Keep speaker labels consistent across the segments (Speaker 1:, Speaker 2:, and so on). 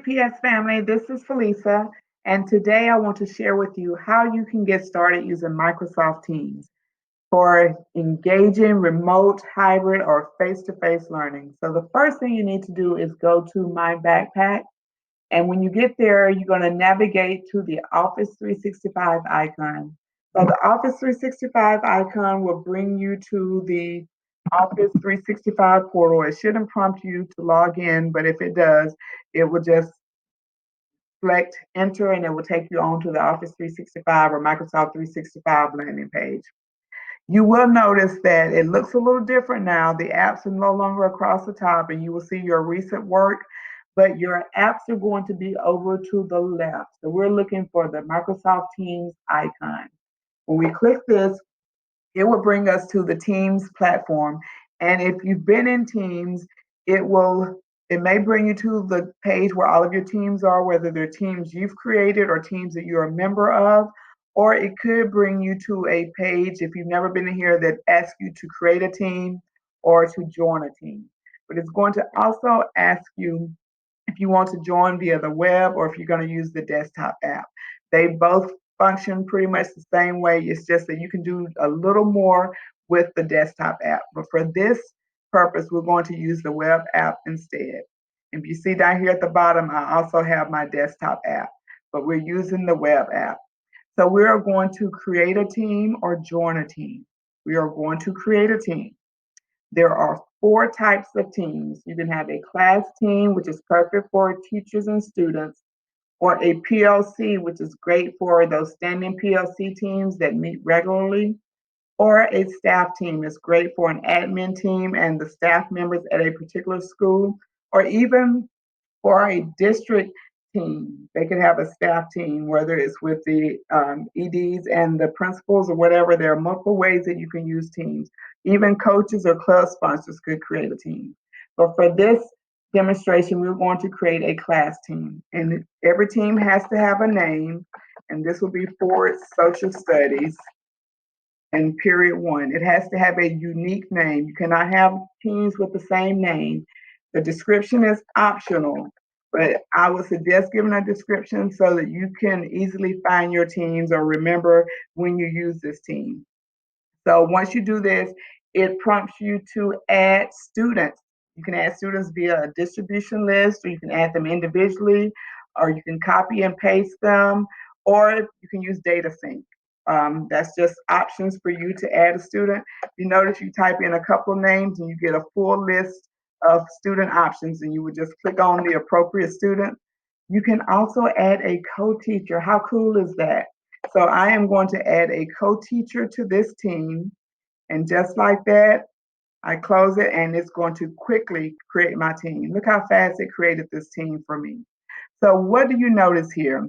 Speaker 1: GPS family, this is Felisa, and today I want to share with you how you can get started using Microsoft Teams for engaging remote, hybrid, or face-to-face learning. So the first thing you need to do is go to My Backpack, and when you get there, you're going to navigate to the Office 365 icon. So the Office 365 icon will bring you to the Office 365 portal. It shouldn't prompt you to log in, but if it does, it will just select enter and it will take you on to the Office 365 or Microsoft 365 landing page. You will notice that it looks a little different now. The apps are no longer across the top and you will see your recent work, but your apps are going to be over to the left. So we're looking for the Microsoft Teams icon. When we click this, it will bring us to the Teams platform. And if you've been in Teams, it may bring you to the page where all of your teams are, whether they're teams you've created or teams that you're a member of, or it could bring you to a page if you've never been in here that asks you to create a team or to join a team. But it's going to also ask you if you want to join via the web or if you're going to use the desktop app. They both function pretty much the same way. It's just that you can do a little more with the desktop app. But for this purpose, we're going to use the web app instead. If you see down here at the bottom, I also have my desktop app, but we're using the web app. So we are going to create a team or join a team. We are going to create a team. There are four types of teams. You can have a class team, which is perfect for teachers and students, or a PLC, which is great for those standing PLC teams that meet regularly, or a staff team is great for an admin team and the staff members at a particular school, or even for a district team. They could have a staff team, whether it's with the EDs and the principals or whatever. There are multiple ways that you can use teams. Even coaches or club sponsors could create a team. But for this demonstration, we're going to create a class team. And every team has to have a name, and this will be for social studies and period one. It has to have a unique name. You cannot have teams with the same name. The description is optional, but I would suggest giving a description so that you can easily find your teams or remember when you use this team. So once you do this, it prompts you to add students. You can add students via a distribution list, or you can add them individually, or you can copy and paste them, or you can use data sync. That's just options for you to add a student. You notice you type in a couple of names and you get a full list of student options, and you would just click on the appropriate student. You can also add a co-teacher. How cool is that? So I am going to add a co-teacher to this team. And just like that, I close it and it's going to quickly create my team. Look how fast it created this team for me. So what do you notice here?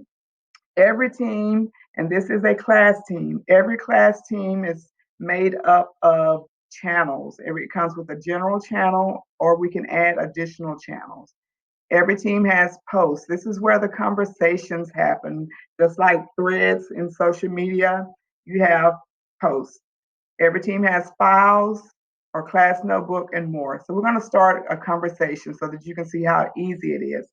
Speaker 1: Every team, and this is a class team, every class team is made up of channels. It comes with a general channel, or we can add additional channels. Every team has posts. This is where the conversations happen. Just like threads in social media, you have posts. Every team has files or class notebook and more. So we're going to start a conversation so that you can see how easy it is.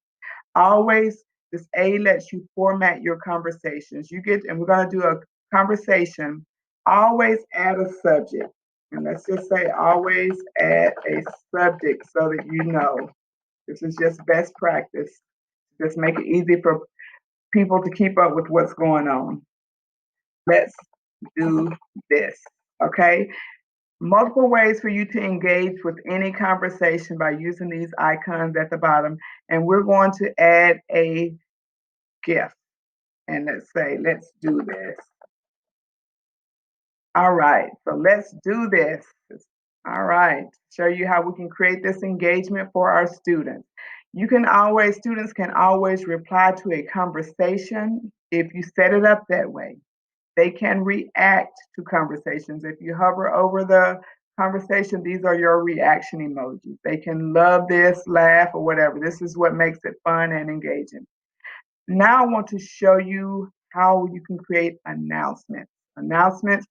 Speaker 1: Always, this A lets you format your conversations. And we're going to do a conversation. Always add a subject. And let's just say always add a subject so that you know. This is just best practice. Just make it easy for people to keep up with what's going on. Let's do this. Okay? Multiple ways for you to engage with any conversation by using these icons at the bottom. And we're going to add a GIF. And let's say, let's do this. All right, so let's do this. All right, show you how we can create this engagement for our students. Students can always reply to a conversation if you set it up that way. They can react to conversations. If you hover over the conversation, these are your reaction emojis. They can love this, laugh, or whatever. This is what makes it fun and engaging. Now I want to show you how you can create announcements. Announcements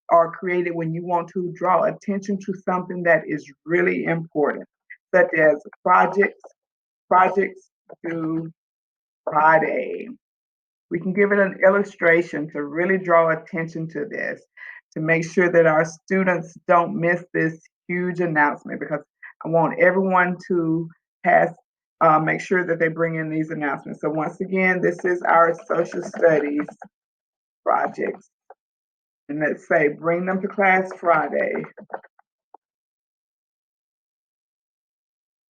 Speaker 1: are created when you want to draw attention to something that is really important, such as projects, to Friday. We can give it an illustration to really draw attention to this, to make sure that our students don't miss this huge announcement, because I want everyone to pass, make sure that they bring in these announcements. So once again, this is our social studies projects. And let's say, bring them to class Friday.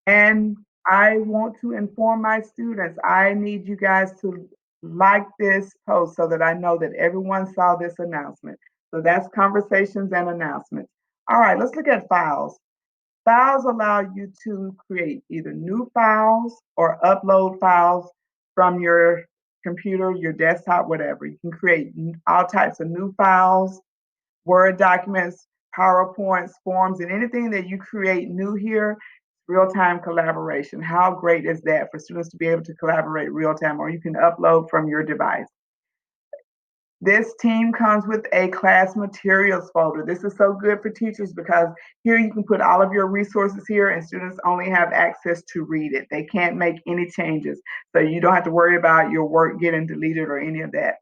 Speaker 1: And I want to inform my students, I need you guys to like this post so that I know that everyone saw this announcement. So that's conversations and announcements. All right, let's look at files. Files allow you to create either new files or upload files from your computer, your desktop, whatever. You can create all types of new files, Word documents, PowerPoints, forms, and anything that you create new here, real-time collaboration. How great is that for students to be able to collaborate real-time, or you can upload from your device. This team comes with a class materials folder. This is so good for teachers because here you can put all of your resources here and students only have access to read it. They can't make any changes. So you don't have to worry about your work getting deleted or any of that.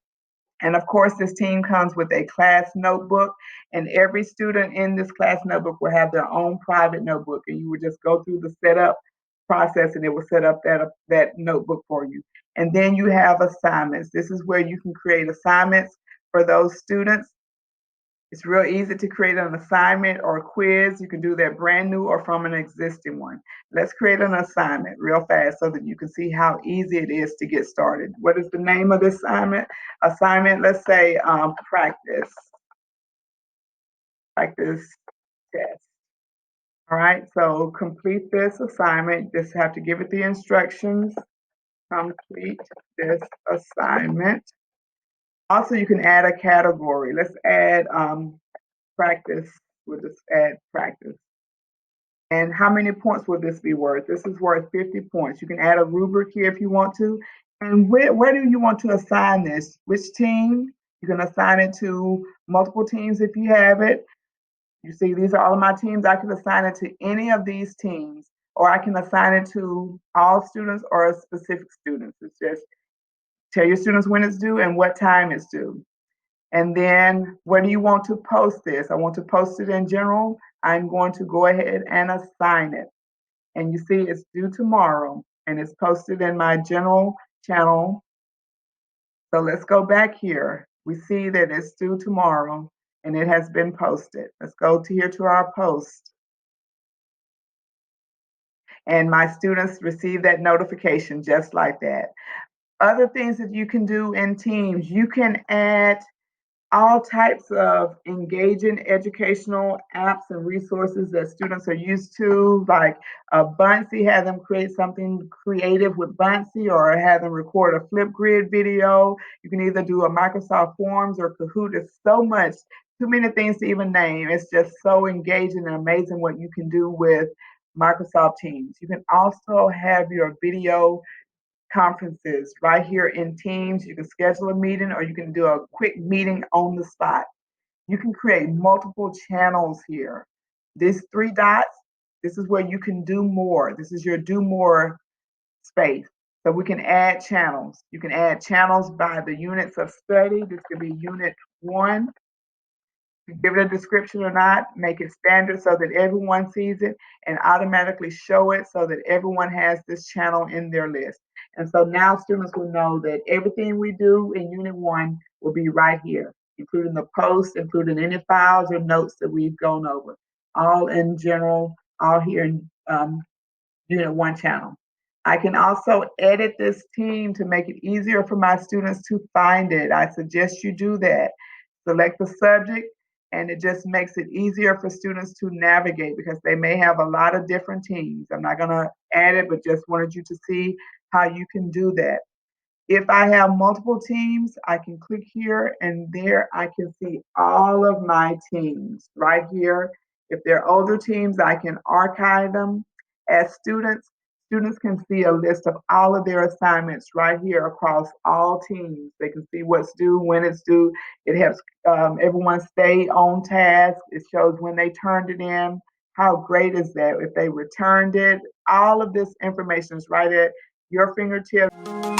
Speaker 1: And of course, this team comes with a class notebook, and every student in this class notebook will have their own private notebook, and you would just go through the setup process and it will set up that notebook for you. And then you have assignments. This is where you can create assignments for those students. It's real easy to create an assignment or a quiz. You can do that brand new or from an existing one. Let's create an assignment real fast so that you can see how easy it is to get started. What is the name of this assignment? Let's say practice test. All right, so complete this assignment. Just have to give it the instructions. Complete this assignment. Also, you can add a category. Let's add practice. We'll just add practice. And how many points will this be worth? This is worth 50 points. You can add a rubric here if you want to. And where do you want to assign this? Which team? You can assign it to multiple teams if you have it. You see, these are all of my teams. I can assign it to any of these teams, or I can assign it to all students or specific students. It's just tell your students when it's due and what time it's due. And then where do you want to post this? I want to post it in general. I'm going to go ahead and assign it. And you see it's due tomorrow and it's posted in my general channel. So let's go back here. We see that it's due tomorrow and it has been posted. Let's go to here to our post. And my students receive that notification just like that. Other things that you can do in Teams, you can add all types of engaging educational apps and resources that students are used to, like Buncee, have them create something creative with Buncee or have them record a Flipgrid video. You can either do a Microsoft Forms or Kahoot. It's so much, too many things to even name. It's just so engaging and amazing what you can do with Microsoft Teams. You can also have your video conferences right here in Teams. You can schedule a meeting or you can do a quick meeting on the spot. You can create multiple channels here. These three dots, this is where you can do more. This is your do more space. So we can add channels. You can add channels by the units of study. This could be unit 1. Give it a description or not, make it standard so that everyone sees it and automatically show it so that everyone has this channel in their list. And so now students will know that everything we do in Unit 1 will be right here, including the posts, including any files or notes that we've gone over, all in general, all here in Unit 1 channel. I can also edit this team to make it easier for my students to find it. I suggest you do that. Select the subject, and it just makes it easier for students to navigate because they may have a lot of different teams. I'm not going to add it, but just wanted you to see how you can do that. If I have multiple teams, I can click here and there I can see all of my teams right here. If they're older teams, I can archive them. As students can see a list of all of their assignments right here across all teams. They can see what's due, when it's due. It helps everyone stay on task. It shows when they turned it in. How great is that? If they returned it, all of this information is right your fingertips.